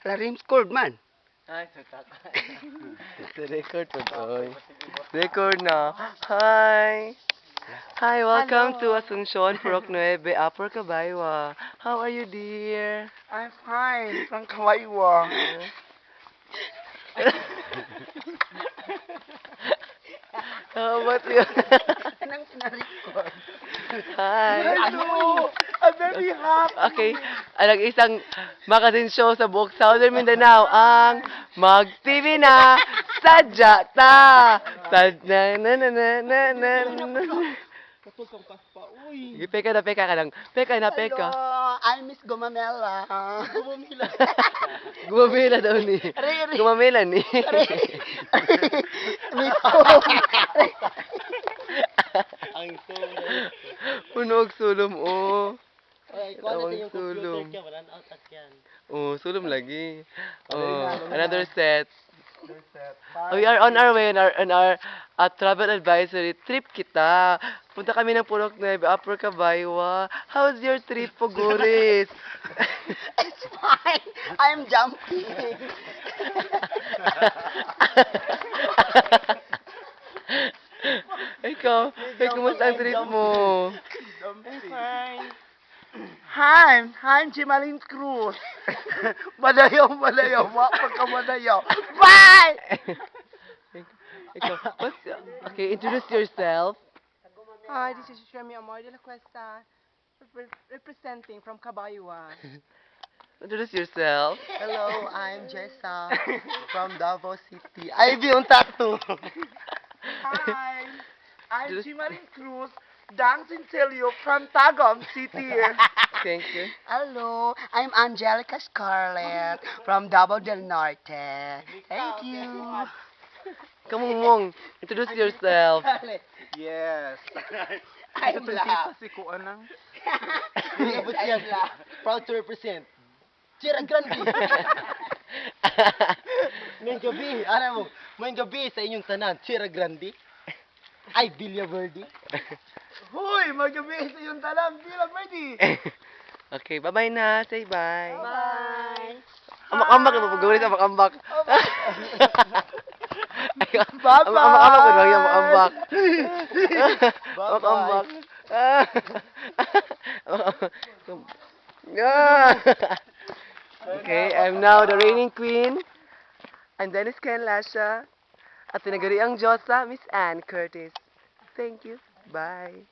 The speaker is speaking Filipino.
Hala, rim scored man. Ay, sakak. Sa record po doon. Record na. Hi! Hi, welcome to Asuncion, Purok 9, Upper Cabaywa. How are you, dear? I'm fine. From Kawaiwa. How about you? Anong pinarecord? Hi! I'm very happy. Okay, ang isang magazine show sa buong Southern Mindanao ang Mag-TV na Sadya Ta! Sadya na na na na na na. Sige, peka ka lang. Peka na, peka. Hello, I'm Miss Gumamela. Gumamela daw ni. Re. Gumamela ni. Miss Ang sulong. Puno og sulom, oh. Ay, kuha Tawang natin yung computer sulong. ka, wala na out yan. Oh, sulom lagi. Oh, another set. We are on our way on our travel advisory trip kita. Punta kami ng Purok 9, Upper Cabaywa. How's your trip, Puguris? It's fine. I'm jumping. Ikaw, kumusta ang trip mo? Fine. I'm Jimalin Cruz. Madayaw. Pagka madayaw. Bye! Ikaw, okay, introduce yourself. Hi, this is Remy Amor de la Cuesta, representing from Cabaywa. Introduce yourself. Hello, I'm Jessa from Davao City. I yung tattoo. Hi, I'm Just- Jimalin Cruz, dancing Telio from Tagum City. Thank you. Hello, I'm Angelica Scarlett from Davao del Norte. Thank you. Kamumong, introduce yourself. Yes. I'm Lab. Si Kuanang. I'm Lab. Proud to represent. Tira Grande. Ngayong gabi, alam mo, ngayong gabi sa inyong tanan, Tira Grande. Ay, Villa Verde. Hoy, magabi sa yung talam. Bilang ready. Okay, bye-bye na. Say bye. Bye. Amak-amak, napag-ulit amak-amak. Bye-bye. Amak-amak, amak-amak. Amak-amak. Okay, I'm now the reigning queen. I'm Dennis Ken Lasha. At tinagari ang Diyosa, Miss Anne Curtis. Thank you. Bye.